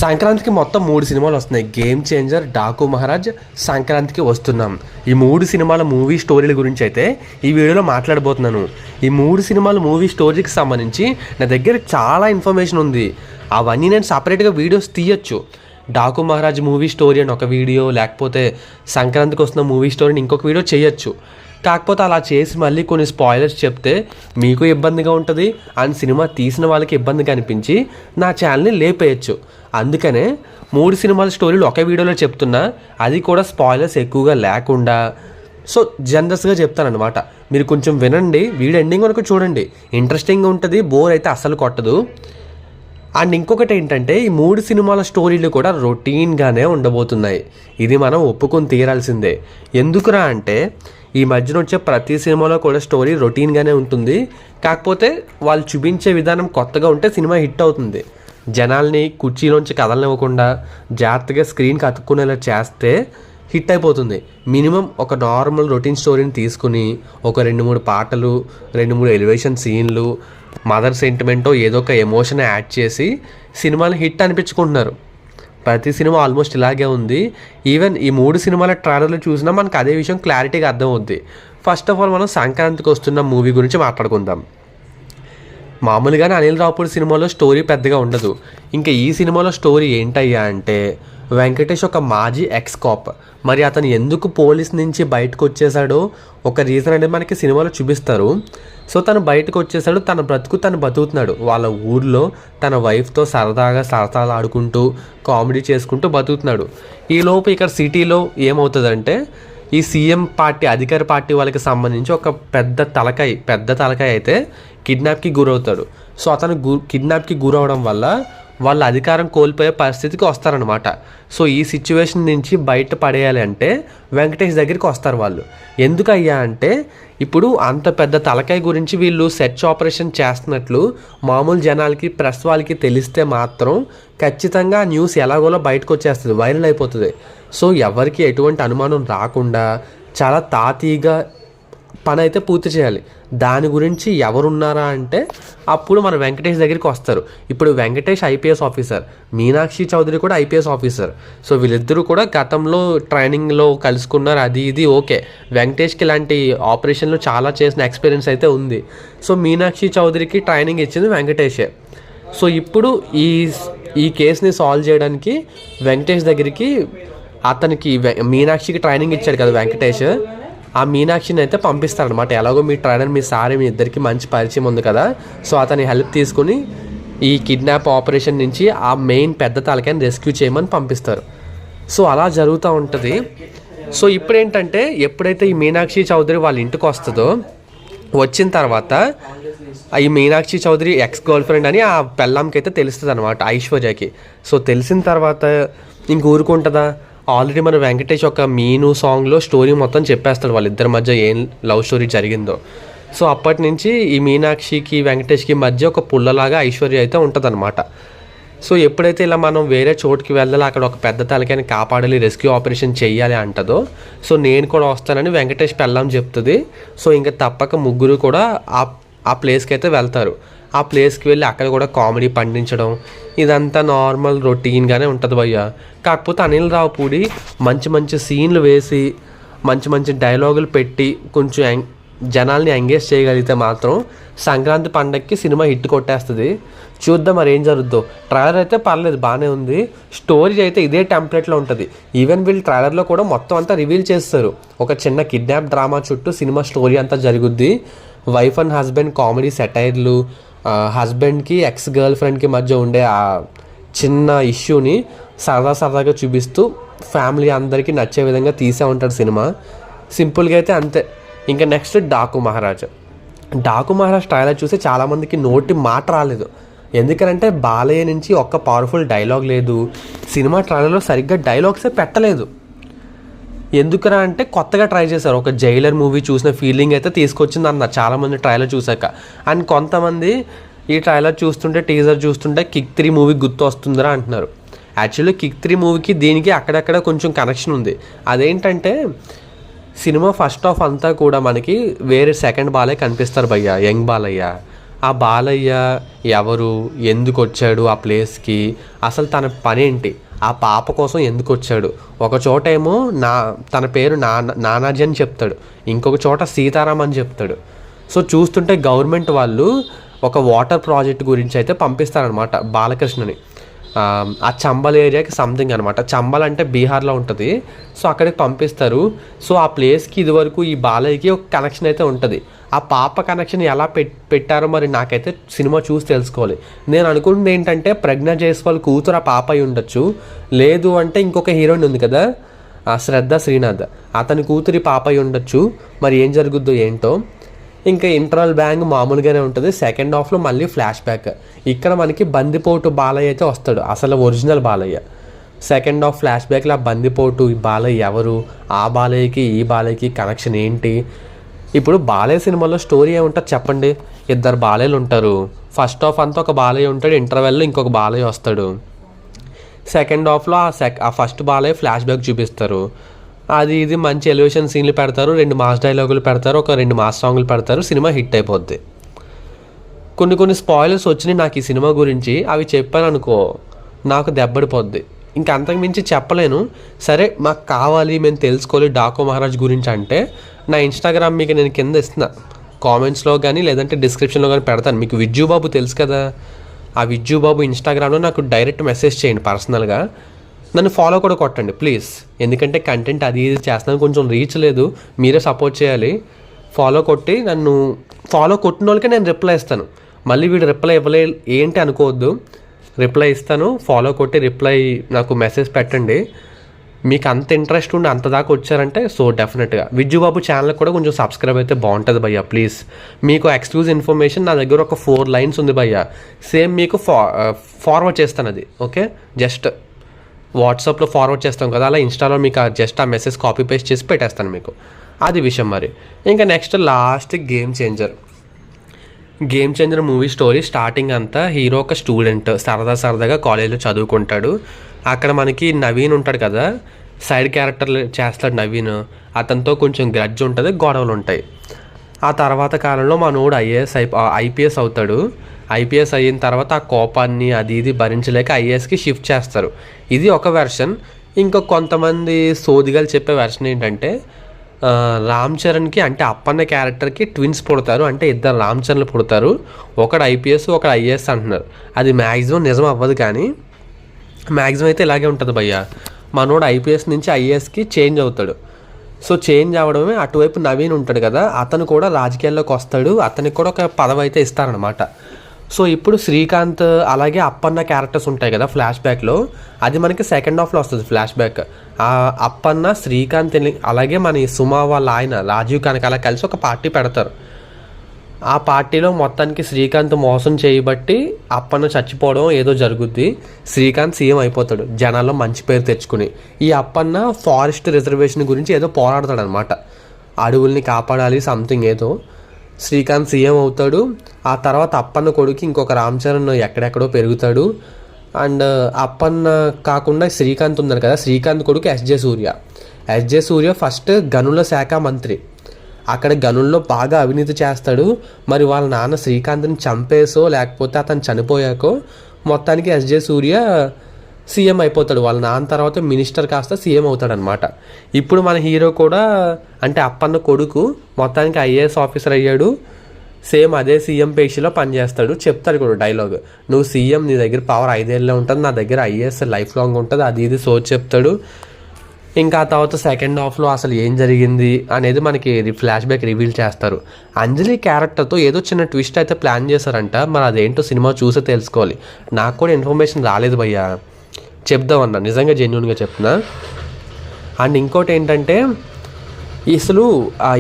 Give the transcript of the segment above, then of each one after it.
సంక్రాంతికి మొత్తం 3 సినిమాలు వస్తున్నాయి. గేమ్ చేంజర్, డాకు మహారాజ్, సంక్రాంతికి వస్తున్నాం. ఈ 3 సినిమాల మూవీ స్టోరీల గురించి అయితే ఈ వీడియోలో మాట్లాడబోతున్నాను. ఈ 3 సినిమాల మూవీ స్టోరీకి సంబంధించి నా దగ్గర చాలా ఇన్ఫర్మేషన్ ఉంది. అవన్నీ నేను సపరేట్గా వీడియోస్ తీయచ్చు. డాకు మహారాజ్ మూవీ స్టోరీ అని ఒక వీడియో, లేకపోతే సంక్రాంతికి వస్తున్న మూవీ స్టోరీని ఇంకొక వీడియో చేయొచ్చు. కాకపోతే అలా చేసి మళ్ళీ కొన్ని స్పాయిలర్స్ చెప్తే మీకు ఇబ్బందిగా ఉంటుంది అండ్ సినిమా తీసిన వాళ్ళకి ఇబ్బందిగా అనిపించి నా ఛానల్ని లేపేయచ్చు. అందుకనే 3 సినిమాల స్టోరీలు ఒక వీడియోలో చెప్తున్నా, అది కూడా స్పాయిలర్స్ ఎక్కువగా లేకుండా. సో జనరస్గా చెప్తానమాట. మీరు కొంచెం వినండి, వీడియో ఎండింగ్ వరకు చూడండి, ఇంట్రెస్టింగ్గా ఉంటుంది, బోర్ అయితే అస్సలు కొట్టదు. అండ్ ఇంకొకటి ఏంటంటే, ఈ 3 సినిమాల స్టోరీలు కూడా రొటీన్గానే ఉండబోతున్నాయి. ఇది మనం ఒప్పుకొని తీరాల్సిందే. ఎందుకురా అంటే, ఈ మధ్యన వచ్చే ప్రతి సినిమాలో కూడా స్టోరీ రొటీన్గానే ఉంటుంది. కాకపోతే వాళ్ళు చూపించే విధానం కొత్తగా ఉంటే సినిమా హిట్ అవుతుంది. జనాల్ని కుర్చీలోంచి కదలనివ్వకుండా జాగ్రత్తగా స్క్రీన్కి అతుక్కునేలా చేస్తే హిట్ అయిపోతుంది. మినిమం ఒక నార్మల్ రొటీన్ స్టోరీని తీసుకుని ఒక 2-3 పాటలు, 2-3 ఎలివేషన్ సీన్లు, మదర్ సెంటిమెంటో ఏదో ఒక ఎమోషన్ యాడ్ చేసి సినిమాని హిట్ అనిపించుకుంటున్నారు. ప్రతి సినిమా ఆల్మోస్ట్ ఇలాగే ఉంది. ఈవెన్ ఈ 3 సినిమాల ట్రైలర్లు చూసినా మనకు అదే విషయం క్లారిటీగా అర్థమవుద్ది. ఫస్ట్ ఆఫ్ ఆల్ మనం సంక్రాంతికి వస్తున్న మూవీ గురించి మాట్లాడుకుందాం. మామూలుగానే అనిల్ రావుపూడి సినిమాలో స్టోరీ పెద్దగా ఉండదు. ఇంకా ఈ సినిమాలో స్టోరీ ఏంటయ్యా అంటే, వెంకటేష్ ఒక మాజీ ఎక్స్ కాప్. మరి అతను ఎందుకు పోలీస్ నుంచి బయటకు వచ్చేసాడో ఒక రీజన్ అనేది మనకి సినిమాలో చూపిస్తారు. సో తను బయటకు వచ్చేసాడు, తన బ్రతుకు తను బతుకుతున్నాడు. వాళ్ళ ఊర్లో తన వైఫ్తో సరదాగా సరదాలు ఆడుకుంటూ కామెడీ చేసుకుంటూ బతుకుతున్నాడు. ఈలోపు ఇక్కడ సిటీలో ఏమవుతుందంటే, ఈ సీఎం పార్టీ, అధికార పార్టీ వాళ్ళకి సంబంధించి ఒక పెద్ద తలకాయ అయితే కిడ్నాప్కి గురవుతాడు. సో అతను కిడ్నాప్కి గురవడం వల్ల వాళ్ళ అధికారం కోల్పోయే పరిస్థితికి వస్తారనమాట. సో ఈ సిచ్యువేషన్ నుంచి బయట పడేయాలి అంటే వెంకటేష్ దగ్గరికి వస్తారు వాళ్ళు. ఎందుకయ్యా అంటే, ఇప్పుడు అంత పెద్ద తలకాయ గురించి వీళ్ళు సెర్చ్ ఆపరేషన్ చేస్తున్నట్లు మామూలు జనాలకి, ప్రెస్ వాళ్ళకి తెలిస్తే మాత్రం ఖచ్చితంగా న్యూస్ ఎలాగోలో బయటకు వచ్చేస్తుంది, వైరల్ అయిపోతుంది. సో ఎవరికి ఎటువంటి అనుమానం రాకుండా చాలా తాతీగా పని అయితే పూర్తి చేయాలి. దాని గురించి ఎవరున్నారా అంటే అప్పుడు మన వెంకటేష్ దగ్గరికి వస్తారు. ఇప్పుడు వెంకటేష్ ఐపీఎస్ ఆఫీసర్, మీనాక్షి చౌదరి కూడా ఐపీఎస్ ఆఫీసర్. సో వీళ్ళిద్దరూ కూడా గతంలో ట్రైనింగ్లో కలుసుకున్నారు. అది ఇది ఓకే. వెంకటేష్కి ఇలాంటి ఆపరేషన్లు చాలా చేసిన ఎక్స్పీరియన్స్ అయితే ఉంది. సో మీనాక్షి చౌదరికి ట్రైనింగ్ ఇచ్చింది వెంకటేషే. సో ఇప్పుడు ఈ కేసుని సాల్వ్ చేయడానికి వెంకటేష్ దగ్గరికి, అతనికి మీనాక్షికి ట్రైనింగ్ ఇచ్చాడు కదా వెంకటేష్, ఆ మీనాక్షిని అయితే పంపిస్తారనమాట. ఎలాగో మీ ట్రైనర్, మీ సార్, మీ ఇద్దరికి మంచి పరిచయం ఉంది కదా. సో అతని హెల్ప్ తీసుకుని ఈ కిడ్నాప్ ఆపరేషన్ నుంచి ఆ మెయిన్ పెద్ద తలకాయని రెస్క్యూ చేయమని పంపిస్తారు. సో అలా జరుగుతూ ఉంటుంది. సో ఇప్పుడు ఏంటంటే, ఎప్పుడైతే ఈ మీనాక్షి చౌదరి వాళ్ళ ఇంటికి వస్తుందో, వచ్చిన తర్వాత ఈ Meenakshi Chaudhary ex girlfriend అని ఆ పెళ్ళాంకి అయితే తెలుస్తుంది అనమాట, ఐశ్వర్యకి. సో తెలిసిన తర్వాత ఇంక ఊరుకుంటుందా? ఆల్రెడీ మన వెంకటేష్ ఒక మీను సాంగ్లో స్టోరీ మొత్తం చెప్పేస్తాడు, వాళ్ళిద్దరి మధ్య ఏం లవ్ స్టోరీ జరిగిందో. సో అప్పటి నుంచి ఈ మీనాక్షికి వెంకటేష్కి మధ్య ఒక పుల్లలాగా ఐశ్వర్య అయితే ఉంటుందన్నమాట. సో ఎప్పుడైతే ఇలా మనం వేరే చోటుకి వెళ్ళాలి, అక్కడ ఒక పెద్ద తలకాయని కాపాడాలి, రెస్క్యూ ఆపరేషన్ చేయాలి అంటదో, సో నేను కూడా వస్తానని వెంకటేష్ పెళ్ళాం చెప్తుంది. సో ఇంకా తప్పక ముగ్గురు కూడా ఆ ప్లేస్కి అయితే వెళ్తారు. ఆ ప్లేస్కి వెళ్ళి అక్కడ కూడా కామెడీ పండించడం, ఇదంతా నార్మల్ రొటీన్గానే ఉంటుంది భయ్య. కాకపోతే అనిల్ రావుపూడి మంచి సీన్లు వేసి, మంచి డైలాగులు పెట్టి కొంచెం జనాల్ని ఎంగేజ్ చేయగలిగితే మాత్రం సంక్రాంతి పండగకి సినిమా హిట్ కొట్టేస్తుంది. చూద్దాం మరి ఏం జరుగుద్దో. ట్రైలర్ అయితే పర్లేదు, బాగానే ఉంది. స్టోరీ అయితే ఇదే టెంప్లెట్లో ఉంటుంది. ఈవెన్ వీళ్ళు ట్రైలర్లో కూడా మొత్తం అంతా రివీల్ చేస్తారు. ఒక చిన్న కిడ్నాప్ డ్రామా చుట్టూ సినిమా స్టోరీ అంతా జరుగుద్ది. వైఫ్ అండ్ హస్బెండ్ కామెడీ సెటైర్లు, హస్బెండ్కి ఎక్స్ గర్ల్ ఫ్రెండ్కి మధ్య ఉండే ఆ చిన్న ఇష్యూని సరదాగా చూపిస్తూ ఫ్యామిలీ అందరికీ నచ్చే విధంగా తీసే ఉంటాడు సినిమా. సింపుల్గా అయితే అంతే. ఇంకా నెక్స్ట్ డాకు మహారాజ్ ట్రైలర్ చూసి చాలామందికి నోటి మాట రాలేదు. ఎందుకంటే బాలయ్య నుంచి ఒక్క పవర్ఫుల్ డైలాగ్ లేదు. సినిమా ట్రైలర్లో సరిగ్గా డైలాగ్సే పెట్టలేదు. ఎందుకరా అంటే కొత్తగా ట్రై చేశారు. ఒక జైలర్ మూవీ చూసిన ఫీలింగ్ అయితే తీసుకొచ్చింది అన్నారు చాలామంది ట్రైలర్ చూసాక. అండ్ కొంతమంది ఈ ట్రైలర్ చూస్తుంటే, టీజర్ చూస్తుంటే కిక్ 3 మూవీ గుర్తు వస్తుందిరా అంటున్నారు. యాక్చువల్లీ కిక్ 3 మూవీకి దీనికి అక్కడక్కడ కొంచెం కనెక్షన్ ఉంది. అదేంటంటే, సినిమా ఫస్ట్ హాఫ్ అంతా కూడా మనకి వేరే సెకండ్ బాలయ్య కనిపిస్తారు భయ్య, యంగ్ బాలయ్య. ఆ బాలయ్య ఎవరు, ఎందుకు వచ్చాడు ఆ ప్లేస్కి, అసలు తన పని ఏంటి, ఆ పాప కోసం ఎందుకు వచ్చాడు. ఒక చోట ఏమో తన పేరు నానాజీ అని చెప్తాడు, ఇంకొక చోట సీతారాం అని చెప్తాడు. సో చూస్తుంటే గవర్నమెంట్ వాళ్ళు ఒక వాటర్ ప్రాజెక్ట్ గురించి అయితే పంపిస్తారనమాట బాలకృష్ణని. ఆ చంబల్ ఏరియాకి సంథింగ్ అనమాట. చంబల్ అంటే బీహార్లో ఉంటుంది. సో అక్కడికి పంపిస్తారు. సో ఆ ప్లేస్కి ఇదివరకు ఈ బాలయ్యకి ఒక కనెక్షన్ అయితే ఉంటుంది. ఆ పాప కనెక్షన్ ఎలా పెట్టారో మరి నాకైతే సినిమా చూసి తెలుసుకోవాలి. నేను అనుకుంటుంది ఏంటంటే ప్రజ్ఞ జైస్వాల్ కూతురు ఆ పాప అయి ఉండొచ్చు, లేదు అంటే ఇంకొక హీరోయిన్ ఉంది కదా శ్రద్ధ శ్రీనాథ్, అతని కూతురి పాప అయి ఉండొచ్చు. మరి ఏం జరుగుద్దో ఏంటో. ఇంకా ఇంటర్వల్ బ్యాంగ్ మామూలుగానే ఉంటుంది. సెకండ్ హాఫ్లో మళ్ళీ ఫ్లాష్ బ్యాక్. ఇక్కడ మనకి బందిపోటు బాలయ్య అయితే వస్తాడు, అసలు original Balayya. Second half flash బ్యాక్లో ఆ బందిపోటు ఈ బాలయ్య ఎవరు, ఆ బాలయ్యకి ఈ బాలయ్యకి కనెక్షన్ ఏంటి. ఇప్పుడు బాలయ్య సినిమాలో స్టోరీ ఏముంటుంది చెప్పండి. ఇద్దరు బాలయ్యలు ఉంటారు. ఫస్ట్ హాఫ్ అంతా ఒక బాలయ్య ఉంటాడు, ఇంటర్వెల్లో ఇంకొక బాలయ్య వస్తాడు. సెకండ్ హాఫ్లో ఆ ఫస్ట్ బాలయ్య ఫ్లాష్ బ్యాక్ చూపిస్తారు. అది ఇది మంచి ఎలివేషన్ సీన్లు పెడతారు, 2 మాస్ డైలాగులు పెడతారు, ఒక 2 మాస్ సాంగ్లు పెడతారు, సినిమా హిట్ అయిపోద్ది. కొన్ని స్పాయిలర్స్ వచ్చినాయి నాకు ఈ సినిమా గురించి, అవి చెప్పాను అనుకో నాకు దెబ్బడిపోద్ది. ఇంకా అంతకుమించి చెప్పలేను. సరే మాకు కావాలి, మేము తెలుసుకోవాలి డాకు మహారాజ్ గురించి అంటే నా ఇన్స్టాగ్రామ్ మీకు నేను కింద ఇస్తున్నా, కామెంట్స్లో కానీ లేదంటే డిస్క్రిప్షన్లో కానీ పెడతాను. మీకు విజ్జుబాబు తెలుసు కదా, ఆ విజ్జుబాబు ఇన్స్టాగ్రామ్లో నాకు డైరెక్ట్ మెసేజ్ చేయండి పర్సనల్గా. నన్ను ఫాలో కూడా కొట్టండి ప్లీజ్, ఎందుకంటే కంటెంట్ అది ఇది చేస్తున్నాను, కొంచెం రీచ్ లేదు, మీరే సపోర్ట్ చేయాలి. ఫాలో కొట్టి నన్ను ఫాలో కొట్టిన వాళ్ళకే నేను రిప్లై ఇస్తాను. మళ్ళీ వీడు రిప్లై ఇవ్వలే ఏంటి అనుకోవద్దు, రిప్లై ఇస్తాను. ఫాలో కొట్టి రిప్లై నాకు మెసేజ్ పెట్టండి. మీకు అంత ఇంట్రెస్ట్ ఉండి అంత దాకా వచ్చారంటే సో డెఫినెట్గా విజ్జుబాబు ఛానల్కి కూడా కొంచెం సబ్స్క్రైబ్ అయితే బాగుంటుంది భయ్యా ప్లీజ్. మీకు ఎక్స్క్లూజివ్ ఇన్ఫర్మేషన్ నా దగ్గర ఒక 4 లైన్స్ ఉంది భయ్యా, సేమ్ మీకు ఫార్వర్డ్ చేస్తాను. అది ఓకే, జస్ట్ వాట్సాప్లో ఫార్వర్డ్ చేస్తాం కదా, అలా ఇన్స్టాలో మీకు జస్ట్ ఆ మెసేజ్ కాపీ పేస్ట్ చేసి పెట్టేస్తాను మీకు. అది విషయం. మరి ఇంకా next last game changer movie story. Starting అంతా హీరో ఒక స్టూడెంట్ సరదాగా కాలేజ్లో చదువుకుంటాడు. అక్కడ మనకి నవీన్ ఉంటాడు కదా, సైడ్ క్యారెక్టర్లు చేస్తాడు నవీన్. అతనితో కొంచెం గ్రడ్జ్ ఉంటుంది, గొడవలు ఉంటాయి. ఆ తర్వాత కాలంలో మనోడు ఐపీఎస్ అవుతాడు. ఐపీఎస్ అయిన తర్వాత ఆ కోపాన్ని అది ఇది భరించలేక ఐఏఎస్కి షిఫ్ట్ చేస్తారు. ఇది ఒక వెర్షన్. ఇంకా కొంతమంది సోదిగాలు చెప్పే వెర్షన్ ఏంటంటే రామ్ చరణ్కి అంటే అప్పన్న క్యారెక్టర్కి ట్విన్స్ పుడతారు, అంటే 2 రామ్ చరణ్లు పుడతారు, ఒకడు ఐపీఎస్ ఒకడు ఐఏఎస్ అంటున్నారు. అది మ్యాక్సిమం నిజం అవ్వదు, కానీ మ్యాక్సిమం అయితే ఇలాగే ఉంటుంది భయ్య. మనోడు ఐపీఎస్ నుంచి ఐఏఎస్కి చేంజ్ అవుతాడు. సో చేంజ్ అవ్వడమే అటువైపు నవీన్ ఉంటాడు కదా, అతను కూడా రాజకీయాల్లోకి వస్తాడు, అతనికి కూడా ఒక పదవి అయితే ఇస్తారనమాట. సో ఇప్పుడు శ్రీకాంత్ అలాగే అప్పన్న క్యారెక్టర్స్ ఉంటాయి కదా ఫ్లాష్ బ్యాక్లో, అది మనకి సెకండ్ హాఫ్లో వస్తుంది ఫ్లాష్ బ్యాక్. అప్పన్న శ్రీకాంత్ అలాగే మన సుమా వాళ్ళ ఆయన రాజీవ్ కనకాల కలిసి ఒక పార్టీ పెడతారు. ఆ పార్టీలో మొత్తానికి శ్రీకాంత్ మోసం చేయబట్టి అప్పన్న చచ్చిపోవడం ఏదో జరుగుద్ది. శ్రీకాంత్ సీఎం అయిపోతాడు జనాల్లో మంచి పేరు తెచ్చుకుని. ఈ అప్పన్న ఫారెస్ట్ రిజర్వేషన్ గురించి ఏదో పోరాడతాడు అనమాట, అడవుల్ని కాపాడాలి సంథింగ్ ఏదో. శ్రీకాంత్ సీఎం అవుతాడు. ఆ తర్వాత అప్పన్న కొడుకు ఇంకొక రామ్ చరణ్ ఎక్కడెక్కడో పెరుగుతాడు. అండ్ అప్పన్న కాకుండా శ్రీకాంత్ ఉన్నారు కదా, శ్రీకాంత్ కొడుకు ఎస్జే సూర్య ఫస్ట్ గనుల శాఖ మంత్రి. అక్కడ గనుల్లో బాగా అవినీతి చేస్తాడు. మరి వాళ్ళ నాన్న శ్రీకాంత్ని చంపేసో లేకపోతే అతను చనిపోయాకో మొత్తానికి ఎస్జే సూర్య సీఎం అయిపోతాడు. వాళ్ళ నాన్న తర్వాత మినిస్టర్ కాస్త సీఎం అవుతాడనమాట. ఇప్పుడు మన హీరో కూడా అంటే అప్పన్న కొడుకు మొత్తానికి ఐఏఎస్ ఆఫీసర్ అయ్యాడు. సేమ్ అదే సీఎం పేషీలో పనిచేస్తాడు. చెప్తాడు కూడా డైలాగ్, నువ్వు సీఎం, నీ దగ్గర పవర్ 5 ఏళ్ళలో ఉంటుంది, నా దగ్గర ఐఏఎస్ లైఫ్ లాంగ్ ఉంటుంది, అది ఇది సో చెప్తాడు. ఇంకా ఆ తర్వాత సెకండ్ హాఫ్లో అసలు ఏం జరిగింది అనేది మనకి ఫ్లాష్ బ్యాక్ రివీల్ చేస్తారు. అంజలి క్యారెక్టర్తో ఏదో చిన్న ట్విస్ట్ అయితే ప్లాన్ చేశారంట, మరి అదేంటో సినిమా చూసే తెలుసుకోవాలి. నాకు కూడా ఇన్ఫర్మేషన్ రాలేదు భయ్యా, చెప్దామన్నా, నిజంగా జెన్యూన్గా చెప్తున్నా. అండ్ ఇంకోటి ఏంటంటే అసలు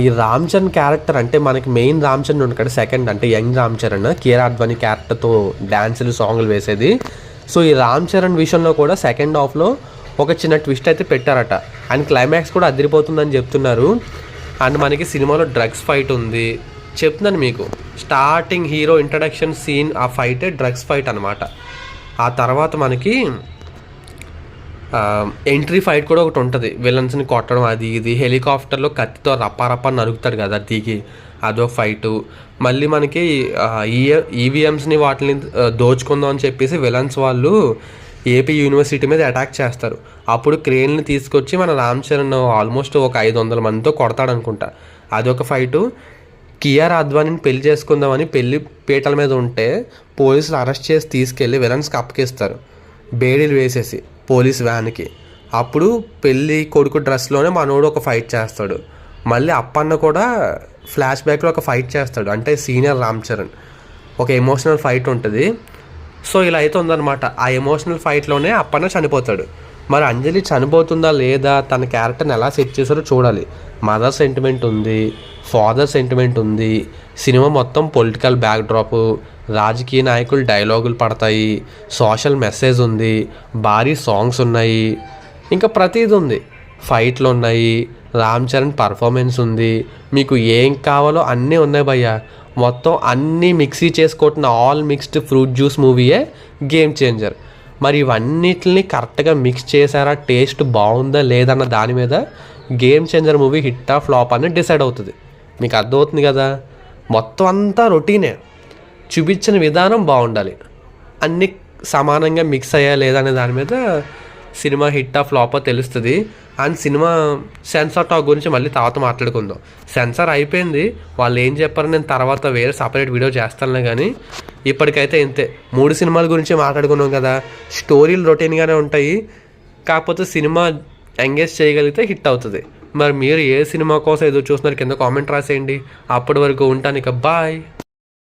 ఈ రామ్ చరణ్ క్యారెక్టర్ అంటే మనకి మెయిన్ రామ్ చరణ్ ఉంటాడు, సెకండ్ అంటే యంగ్ రామ్ చరణ్ కేఆర్ అద్వానీ క్యారెక్టర్తో డ్యాన్సులు సాంగ్లు వేసేది. సో ఈ రామ్ చరణ్ విషయంలో కూడా సెకండ్ హాఫ్లో ఒక చిన్న ట్విస్ట్ అయితే పెట్టారట. అండ్ క్లైమాక్స్ కూడా అదిరిపోతుందని చెప్తున్నారు. అండ్ మనకి సినిమాలో డ్రగ్స్ ఫైట్ ఉంది. చెప్తున్నాను మీకు, స్టార్టింగ్ హీరో ఇంట్రడక్షన్ సీన్ ఆ ఫైటే డ్రగ్స్ ఫైట్ అనమాట. ఆ తర్వాత మనకి ఎంట్రీ ఫైట్ కూడా ఒకటి ఉంటుంది, విలన్స్ని కొట్టడం అది ఇది. హెలికాప్టర్లో కత్తితో రప్ప నరుకుతాడు కదా దిగి, అదొక ఫైటు. మళ్ళీ మనకి ఈవీఎంస్ని వాటిని దోచుకుందాం అని చెప్పేసి విలన్స్ వాళ్ళు ఏపీ యూనివర్సిటీ మీద అటాక్ చేస్తారు. అప్పుడు క్రేన్ని తీసుకొచ్చి మన రామ్ చరణ్ ఆల్మోస్ట్ ఒక 500 మందితో కొడతాడనుకుంటా. అదొక ఫైటు. కియారా అద్వానీని పెళ్లి చేసుకుందామని పెళ్లి పీటల మీద ఉంటే పోలీసులు అరెస్ట్ చేసి తీసుకెళ్ళి విలన్స్కి అప్పగిస్తారు, బేడీలు వేసేసి పోలీస్ వ్యాన్కి. అప్పుడు పెళ్ళి కొడుకు డ్రెస్లోనే మనోడు ఒక ఫైట్ చేస్తాడు. మళ్ళీ అప్పన్న కూడా ఫ్లాష్ బ్యాక్లో ఒక ఫైట్ చేస్తాడు, అంటే సీనియర్ రామ్ చరణ్. ఒక ఎమోషనల్ ఫైట్ ఉంటుంది. సో ఇలా అయితే ఉందన్నమాట. ఆ ఎమోషనల్ ఫైట్లోనే అప్పన్న చనిపోతాడు. మరి అంజలి చనిపోతుందా లేదా, తన క్యారెక్టర్ని ఎలా సెట్ చేశారో చూడాలి. మదర్ సెంటిమెంట్ ఉంది, ఫాదర్ సెంటిమెంట్ ఉంది, సినిమా మొత్తం పొలిటికల్ బ్యాక్డ్రాపు, రాజకీయ నాయకులు డైలాగులు పడతాయి, సోషల్ మెసేజ్ ఉంది, భారీ సాంగ్స్ ఉన్నాయి, ఇంకా ప్రతిదీ ఉంది. ఫైట్లు ఉన్నాయి, రామ్ చరణ్ పర్ఫార్మెన్స్ ఉంది, మీకు ఏం కావాలో అన్నీ ఉన్నాయి భయ్య. మొత్తం అన్నీ మిక్సీ చేసుకుంటున్న ఆల్ మిక్స్డ్ ఫ్రూట్ జ్యూస్ మూవీయే గేమ్ చేంజర్. మరి ఇవన్నిటిని కరెక్ట్గా మిక్స్ చేశారా, టేస్ట్ బాగుందా లేదన్న దాని మీద game changer movie hit of flop అని డిసైడ్ అవుతుంది. మీకు అర్థమవుతుంది కదా. మొత్తం అంతా రొటీనే, చూపించిన విధానం బాగుండాలి, అన్నీ సమానంగా మిక్స్ అయ్యా లేదా అనే దాని మీద సినిమా హిట్ ఆఫ్ ఫ్లాప్ తెలుస్తుంది. అండ్ సినిమా సెన్సార్ టాక్ గురించి మళ్ళీ తర్వాత మాట్లాడుకుందాం. సెన్సార్ అయిపోయింది, వాళ్ళు ఏం చెప్పారో నేను తర్వాత వేరే సపరేట్ వీడియో చేస్తానులే. కానీ ఇప్పటికైతే ఇంతే. 3 సినిమాల గురించి మాట్లాడుకున్నాం కదా. స్టోరీలు రొటీన్గానే ఉంటాయి, కాకపోతే సినిమా ఎంగేజ్ చేయగలిగితే హిట్ అవుతుంది. మరి మీరు ఏ సినిమా కోసం ఎదురు చూస్తున్నారు కింద కామెంట్ రాసేయండి. అప్పటి వరకు ఉంటాను, ఇక బాయ్.